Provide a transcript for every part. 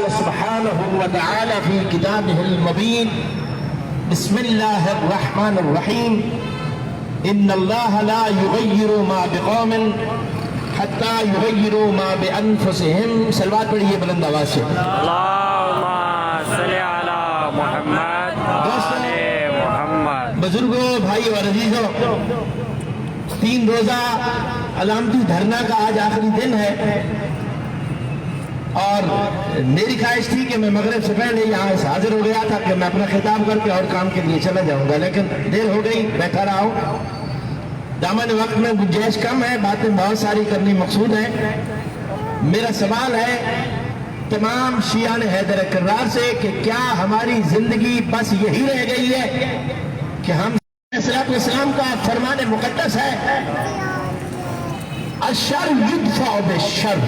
سبحانه وتعالى في كتابه المبين بسم الله الرحمن الرحيم إن الله لا يغير ما بقوم حتى يغيروا ما بأنفسهم سلوات پڑھیے بلند آواز سے اللہم صلی علی محمد آل محمد۔ بزرگوں، بھائی اور عزیزوں، 3 روزہ علامتی دھرنا کا آج آخری دن ہے اور میری خواہش تھی کہ میں مغرب سے پہلے یہاں حاضر ہو گیا تھا کہ میں اپنا خطاب کر کے اور کام کے لیے چلا جاؤں گا، لیکن دیر ہو گئی، بیٹھا رہا ہوں۔ دامن وقت میں گنجائش کم ہے، باتیں بہت ساری کرنی مقصود ہیں۔ میرا سوال ہے تمام شیعان حیدر کرار سے کہ کیا ہماری زندگی بس یہی رہ گئی ہے کہ ہم اسلام کا فرمان مقدس ہے الشر یدفع بالشر،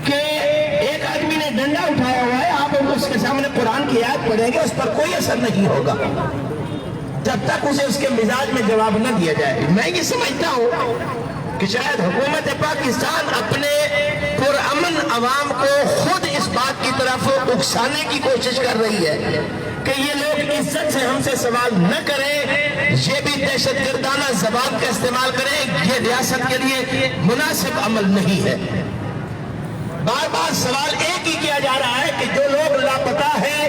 کہ ایک آدمی نے ڈنڈا اٹھایا ہوا ہے، آپ اس کے سامنے قرآن کی آیت پڑھیں گے، اس پر کوئی اثر نہیں ہوگا جب تک اسے اس کے مزاج میں جواب نہ دیا جائے۔ میں یہ سمجھتا ہوں کہ شاید حکومت پاکستان اپنے پرامن عوام کو خود اس بات کی طرف اکسانے کی کوشش کر رہی ہے کہ یہ لوگ عزت سے ہم سے سوال نہ کریں، یہ بھی دہشت گردانہ زبان کا استعمال کریں، یہ ریاست کے لیے مناسب عمل نہیں ہے۔ بار بار سوال ایک ہی کیا جا رہا ہے کہ جو لوگ لاپتہ ہیں،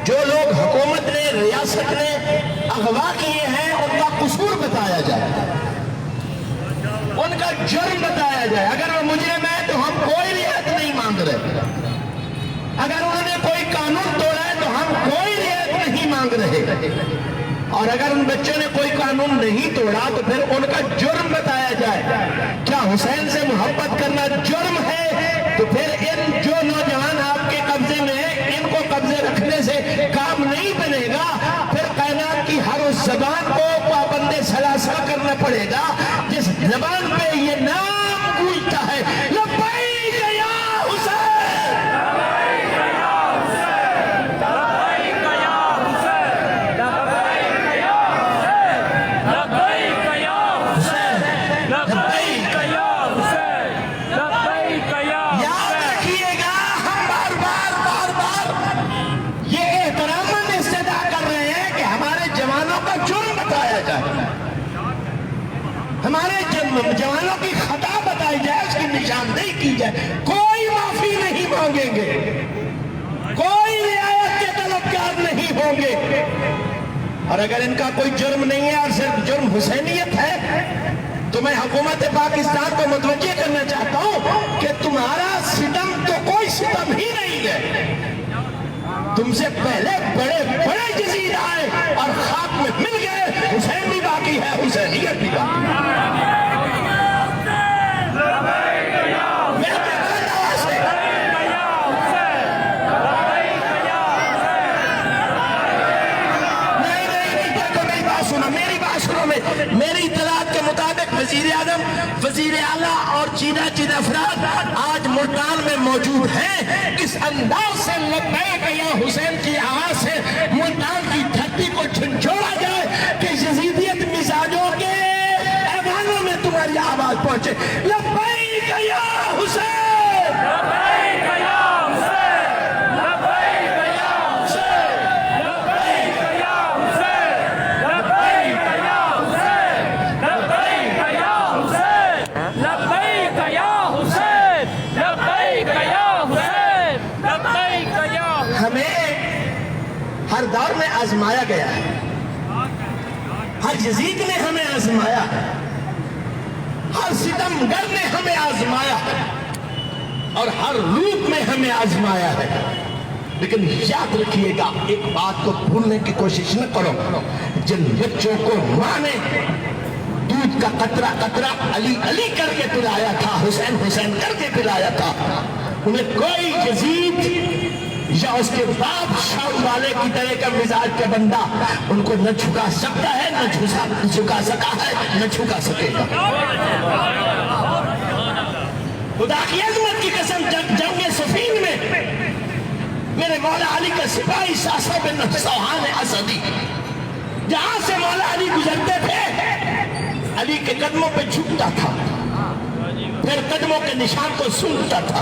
جو لوگ حکومت نے، ریاست نے اغوا کیے ہیں، ان کا قصور بتایا جائے، ان کا جرم بتایا جائے۔ اگر وہ مجرم ہے تو ہم کوئی رعایت نہیں مانگ رہے، اگر انہوں نے کوئی قانون توڑا ہے تو ہم کوئی رعایت نہیں مانگ رہے، اور اگر ان بچوں نے کوئی قانون نہیں توڑا تو پھر ان کا جرم بتایا جائے۔ کیا حسین سے محبت کرنا جرم ہے؟ تو پھر ان جو نوجوان آپ کے قبضے میں ہیں، ان کو قبضے رکھنے سے کام نہیں بنے گا، پھر کائنات کی ہر اس زبان کو پابند سلاسل کرنا پڑے گا جس زبان پہ یہ نام گونجتا ہے لبیک یا حسین، لبیک یا حسین، لبیک یا حسین، لبیک یا حسین، لبیک یا حسین، لبیک یا حسین، لبیک یا حسین۔ یاد رکھیے گا، ہم بار بار یہ احترام استدا کر رہے ہیں کہ ہمارے جوانوں کا جرم بتایا جائے، ہمارے جوانوں کی خطا بتائی جائے، اس کی نشاندہی کی جائے۔ کوئی معافی نہیں مانگیں گے، کوئی رعایت کے طلبگار نہیں ہوں گے، اور اگر ان کا کوئی جرم نہیں ہے اور صرف جرم حسینیت ہے تو میں حکومت پاکستان کو متوجہ کرنا چاہتا ہوں کہ تمہارا ستم تو کوئی ستم ہی نہیں ہے۔ تم سے پہلے بڑے بڑے جزیر آئے اور خاک میں مل گئے، حسین بھی باقی ہے، حسینیت بھی باقی ہے۔ میری اطلاعات کے مطابق وزیر اعظم، وزیر اعلیٰ اور چند افراد آج ملتان میں موجود ہیں۔ اس انداز سے لبیک یا حسین کی آواز سے ملتان کی دھرتی کو جھنجھوڑا جائے کہ یزیدیت مزاجوں کے ایوانوں میں تمہاری آواز پہنچے، لبیک یا حسین، لبیک یا حسین، لبیک یا حسین، لبیک یا حسین، لبیک یا حسین، لبیک یا حسین، لبیک یا حسین، لبیک یا حسین، لبیک یا حسین۔ ہمیں ہر دور میں آزمایا گیا ہے، ہر یزید نے ہمیں آزمایا ہے، ہر ستمگر نے ہمیں آزمایا ہے، اور ہر روپ میں ہمیں آزمایا ہے، لیکن یاد رکھیے گا، ایک بات کو بھولنے کی کوشش نہ کرو، جن بچوں کو ماں نے دودھ کا قطرہ قطرہ علی علی کر کے پلایا تھا، حسین حسین کر کے پلایا تھا، انہیں کوئی یزید یا اس کے باپ شام والے کی طرح کا مزاج کا بندہ ان کو نہ جھکا سکتا ہے، نہ جھکا سکا ہے، نہ جھکا سکے گا۔ خدا کی عظمت کی قسم، جنگ صفین میں میرے مولا علی کا سپاہی ساسا بن سوہان اسدی جہاں سے مولا علی گزرتے تھے، علی کے قدموں پہ جھکتا تھا، پھر قدموں کے نشان کو سنتا تھا،